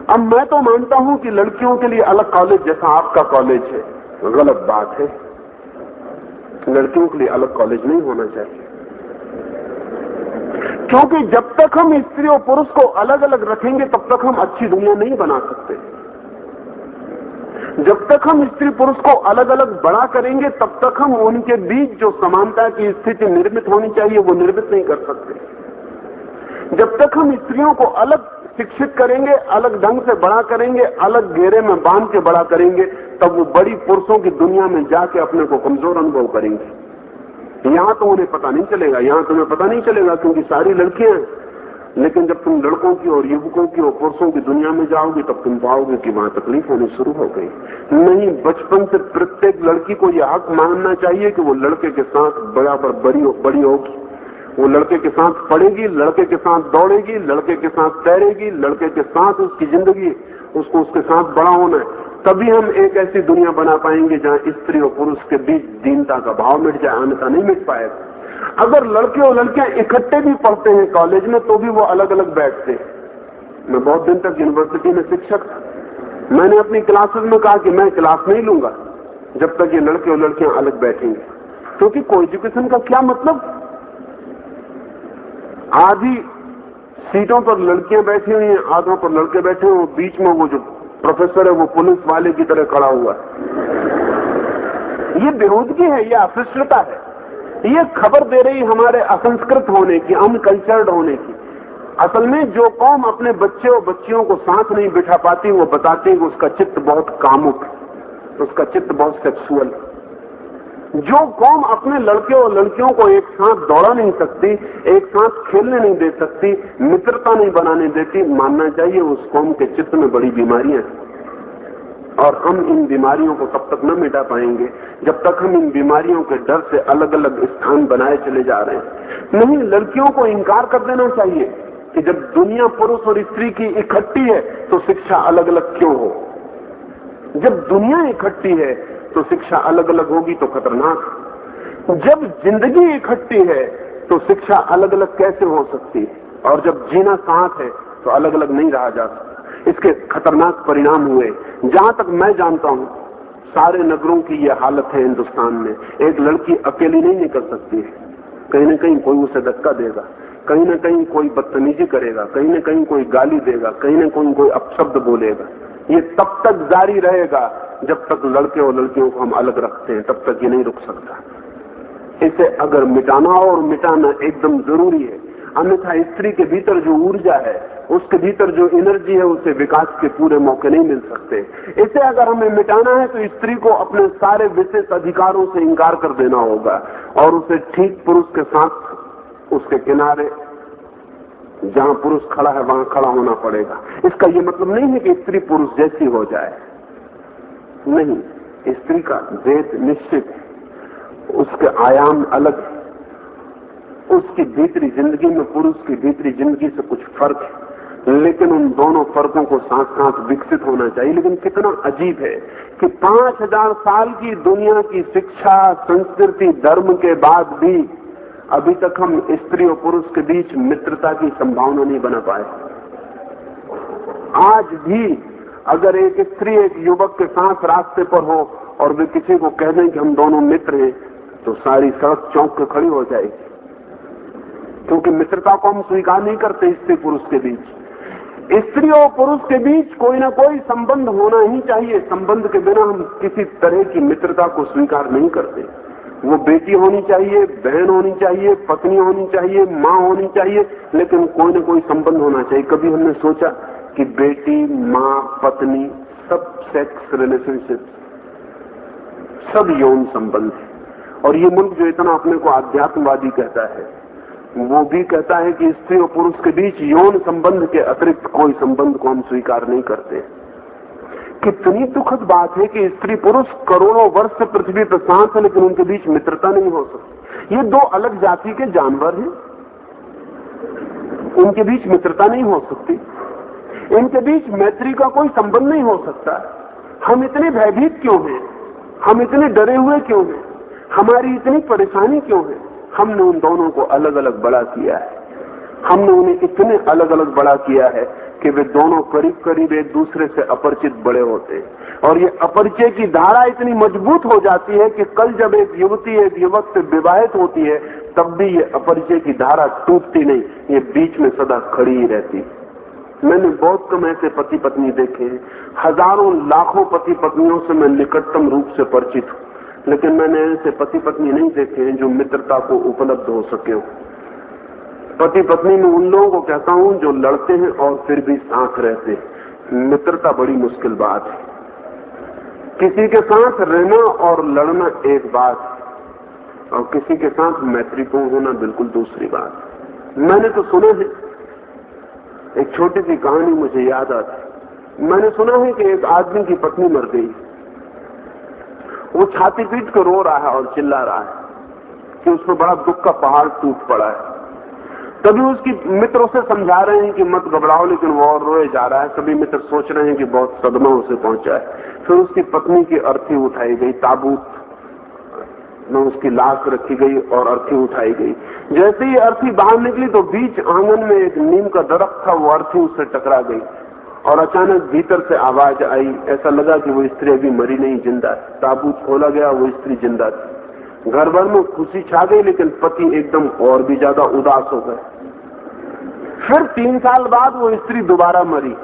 अब मैं तो मानता हूं कि लड़कियों के लिए अलग कॉलेज जैसा आपका कॉलेज है, गलत बात है। लड़कियों के लिए अलग कॉलेज नहीं होना चाहिए, क्योंकि जब तक हम स्त्री और पुरुष को अलग अलग रखेंगे तब तक हम अच्छी दुनिया नहीं बना सकते। जब तक हम स्त्री पुरुष को अलग अलग बड़ा करेंगे तब तक हम उनके बीच जो समानता की स्थिति निर्मित होनी चाहिए वो निर्मित नहीं कर सकते। जब तक हम स्त्रियों को अलग शिक्षित करेंगे, अलग ढंग से बड़ा करेंगे, अलग घेरे में बांध के बड़ा करेंगे, तब वो बड़ी पुरुषों की दुनिया में जाके अपने को कमजोर अनुभव करेंगे। यहां तो उन्हें पता नहीं चलेगा, यहां तुम्हें पता नहीं चलेगा क्योंकि सारी लड़कियां हैं। लेकिन जब तुम लड़कों की और युवकों की और पुरुषों की दुनिया में जाओगे तब तुम पाओगे कि वहां तकलीफ होनी शुरू हो गई। नहीं, बचपन से प्रत्येक लड़की को यह हक मानना चाहिए कि वो लड़के के साथ बराबर बड़ी होगी। वो लड़के के साथ पढ़ेगी, लड़के के साथ दौड़ेगी, लड़के के साथ तैरेगी, लड़के के साथ उसकी जिंदगी, उसको उसके साथ बड़ा होना है। तभी हम एक ऐसी दुनिया बना पाएंगे जहां स्त्री और पुरुष के बीच दीनता का भाव मिट जाए, अन्यथा नहीं मिट पाएगा। अगर लड़के और लड़कियां इकट्ठे भी पढ़ते हैं कॉलेज में तो भी वो अलग अलग बैठते हैं। मैं बहुत दिन तक यूनिवर्सिटी में शिक्षक था, मैंने अपनी क्लासेस में कहा कि मैं क्लास नहीं लूंगा जब तक ये लड़के और लड़कियां अलग बैठेंगे, क्योंकि को एजुकेशन का क्या मतलब। आधी सीटों पर लड़कियां बैठी हुई हैं, आधों पर लड़के बैठे हुए, बीच में वो जो प्रोफेसर है वो पुलिस वाले की तरह खड़ा हुआ है। ये बेहूदगी है, ये अशिष्टता है, ये खबर दे रही हमारे असंस्कृत होने की, अनकल्चर्ड होने की। असल में जो कौम अपने बच्चे और बच्चियों को साथ नहीं बिठा पाती वो बताती है कि उसका चित्त बहुत कामुक है, उसका चित्त बहुत सेक्सुअल। जो कौम अपने लड़के और लड़कियों को एक साथ दौड़ा नहीं सकती, एक साथ खेलने नहीं दे सकती, मित्रता नहीं बनाने देती, मानना चाहिए उस कौम के चित्त में बड़ी बीमारियां हैं। और हम इन बीमारियों को तब तक न मिटा पाएंगे जब तक हम इन बीमारियों के डर से अलग अलग स्थान बनाए चले जा रहे हैं। नहीं, लड़कियों को इंकार कर देना चाहिए कि जब दुनिया पुरुष और स्त्री की इकट्ठी है तो शिक्षा अलग अलग क्यों हो। जब दुनिया इकट्ठी है तो शिक्षा अलग अलग होगी तो खतरनाक। जब जिंदगी इकट्ठी है तो शिक्षा अलग अलग कैसे हो सकती है, और जब जीना साथ है तो अलग अलग नहीं रहा जा सकता। इसके खतरनाक परिणाम हुए। जहां तक मैं जानता हूं सारे नगरों की यह हालत है हिंदुस्तान में। एक लड़की अकेली नहीं निकल सकती है, कहीं ना कहीं कोई उसे धक्का देगा, कहीं ना कहीं कोई बदतमीजी करेगा, कहीं ना कहीं कोई गाली देगा, कहीं ना कहीं कोई अपशब्द बोलेगा। ये तब तक जारी रहेगा जब तक लड़के और लड़कियों को हम अलग रखते हैं, तब तक ये नहीं रुक सकता। इसे अगर मिटाना हो और मिटाना एकदम जरूरी है, अन्यथा स्त्री के भीतर जो ऊर्जा है, उसके भीतर जो एनर्जी है, उसे विकास के पूरे मौके नहीं मिल सकते। इसे अगर हमें मिटाना है तो स्त्री को अपने सारे विशेष अधिकारों से इंकार कर देना होगा और उसे ठीक पुरुष के साथ उसके किनारे जहां पुरुष खड़ा है वहां खड़ा होना पड़ेगा। इसका यह मतलब नहीं है कि स्त्री पुरुष जैसी हो जाए, नहीं, स्त्री का भेद निश्चित है, उसके आयाम अलग है, उसकी भीतरी जिंदगी में पुरुष की भीतरी जिंदगी से कुछ फर्क है, लेकिन उन दोनों फर्कों को साथ साथ विकसित होना चाहिए। लेकिन कितना अजीब है कि 5000 साल की दुनिया की शिक्षा, संस्कृति, धर्म के बाद भी अभी तक हम स्त्री और पुरुष के बीच मित्रता की संभावना नहीं बना पाए। आज भी अगर एक स्त्री एक युवक के साथ रास्ते पर हो और वे किसी को कह दें कि हम दोनों मित्र हैं तो सारी सड़क चौंक के खड़ी हो जाएगी, क्योंकि मित्रता को हम स्वीकार नहीं करते स्त्री पुरुष के बीच। स्त्री और पुरुष के बीच कोई ना कोई संबंध होना ही चाहिए। संबंध के बिना हम किसी तरह की मित्रता को स्वीकार नहीं करते। वो बेटी होनी चाहिए, बहन होनी चाहिए, पत्नी होनी चाहिए, माँ होनी चाहिए, लेकिन कोई ना कोई संबंध होना चाहिए। कभी हमने सोचा कि बेटी, माँ, पत्नी सब सेक्स रिलेशनशिप, सब यौन संबंध है। और ये मुल्क जो इतना अपने को आध्यात्मवादी कहता है वो भी कहता है कि स्त्री और पुरुष के बीच यौन संबंध के अतिरिक्त कोई संबंध को हम स्वीकार नहीं करते। कितनी दुखद बात है कि स्त्री पुरुष करोड़ों वर्ष से पृथ्वी पर साथ है लेकिन उनके बीच मित्रता नहीं हो सकती। ये दो अलग जाति के जानवर हैं, उनके बीच मित्रता नहीं हो सकती, इनके बीच मैत्री का कोई संबंध नहीं हो सकता। हम इतने भयभीत क्यों हैं, हम इतने डरे हुए क्यों हैं, हमारी इतनी परेशानी क्यों है? हमने उन दोनों को अलग अलग बड़ा किया है। हमने उन्हें इतने अलग अलग बड़ा किया है कि वे दोनों करीब करीब एक दूसरे से अपरिचित बड़े होते हैं। और ये अपरिचय की धारा इतनी मजबूत हो जाती है कि कल जब एक युवती एक युवक से विवाहित होती है तब भी ये अपरिचय की धारा टूटती नहीं, ये बीच में सदा खड़ी ही रहती। मैंने बहुत कम ऐसे पति पत्नी देखे हैं, हजारों लाखों पति पत्नियों से मैं निकटतम रूप से परिचित हूं, लेकिन मैंने ऐसे पति पत्नी नहीं देखे हैं जो मित्रता को उपलब्ध हो सके हो। पति पत्नी में उन लोगों को कहता हूं जो लड़ते हैं और फिर भी साथ रहते हैं। मित्रता बड़ी मुश्किल बात है। किसी के साथ रहना और लड़ना एक बात है, और किसी के साथ मैत्रीपूर्ण होना बिल्कुल दूसरी बात। मैंने तो सुना है, एक छोटी सी कहानी मुझे याद आती। मैंने सुना है कि एक आदमी की पत्नी मर गई। वो छाती पीट कर रो रहा है और चिल्ला रहा है कि उसमें बड़ा दुख का पहाड़ टूट पड़ा है। तभी उसकी मित्र उसे समझा रहे हैं कि मत घबराओ, लेकिन वो और रोए जा रहा है। सभी मित्र सोच रहे हैं कि बहुत सदमा उसे पहुंचा है। फिर उसकी पत्नी की अर्थी उठाई गई, ताबूत में उसकी लाश रखी गई और अर्थी उठाई गई। जैसे ही अर्थी बाहर निकली तो बीच आंगन में एक नीम का दरख्त था, वो अर्थी उससे टकरा गई और अचानक भीतर से आवाज आई। ऐसा लगा कि वो स्त्री अभी मरी नहीं, जिंदा थी। ताबूत खोला गया, वो स्त्री जिंदा थी। घर भर में खुशी छा गई, लेकिन पति एकदम और भी ज्यादा उदास हो गए। फिर 3 साल बाद वो स्त्री दोबारा मरी।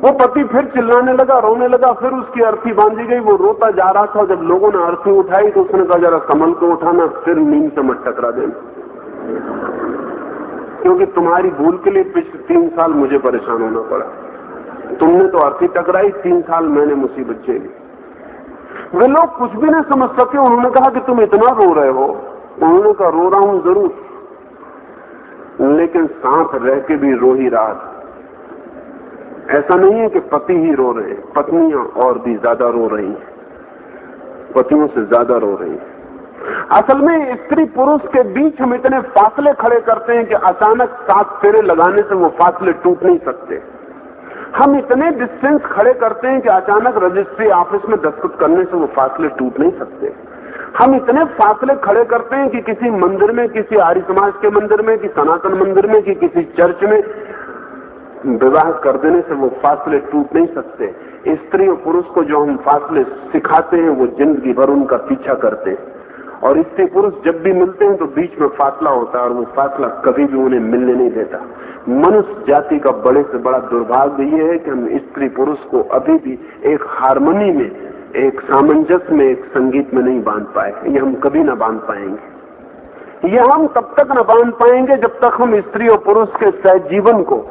वो पति फिर चिल्लाने लगा, रोने लगा। फिर उसकी अर्थी बांधी गई, वो रोता जा रहा था। जब लोगों ने अर्थी उठाई तो उसने कहा जरा कमल को उठाना, फिर नीम से मत टकरा देना, क्योंकि तुम्हारी भूल के लिए पिछले 3 साल मुझे परेशान होना पड़ा। तुमने तो अर्थी टकराई, 3 साल मैंने मुसीबत झेली। वे लोग कुछ भी ना समझ सके। उन्होंने कहा कि तुम इतना रो रहे हो। उन्होंने कहा रो रहा हूं जरूर, लेकिन साथ रह के भी रो ही रहा था। ऐसा नहीं है कि पति ही रो रहे हैं, पत्नियां और भी ज्यादा रो रही हैं, पतियों से ज्यादा रो रही हैं। असल में स्त्री पुरुष के बीच हम इतने फासले खड़े करते हैं कि अचानक 7 फेरे लगाने से वो फासले टूट नहीं सकते। हम इतने डिस्टेंस खड़े करते हैं कि अचानक रजिस्ट्री ऑफिस में दस्तखत करने से वो फासले टूट नहीं सकते। हम इतने फासले खड़े करते हैं कि किसी मंदिर में, किसी आर्य समाज के मंदिर में, कि सनातन मंदिर में, कि किसी चर्च में विवाह कर देने से वो फासले टूट नहीं सकते। स्त्री और पुरुष को जो हम फासले सिखाते हैं वो जिंदगी भर उनका पीछा करते हैं। और स्त्री पुरुष जब भी मिलते हैं तो बीच में फासला होता है और वो फासला कभी भी उन्हें मिलने नहीं देता। मनुष्य जाति का बड़े से बड़ा दुर्भाग्य ये है कि हम स्त्री पुरुष को अभी भी एक हारमोनी में, एक सामंजस्य में, एक संगीत में नहीं बांध पाए। ये हम कभी ना बांध पाएंगे। ये हम तब तक न बांध पाएंगे जब तक हम स्त्री और पुरुष के सहजीवन को,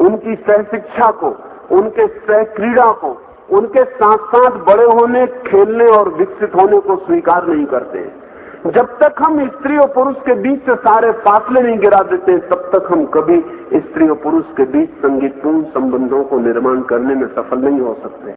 उनकी सह शिक्षा को, उनके सह क्रीड़ा को, उनके साथ साथ बड़े होने, खेलने और विकसित होने को स्वीकार नहीं करते। जब तक हम स्त्री और पुरुष के बीच से सारे फासले नहीं गिरा देते, तब तक हम कभी स्त्री और पुरुष के बीच संगीतपूर्ण संबंधों को निर्माण करने में सफल नहीं हो सकते।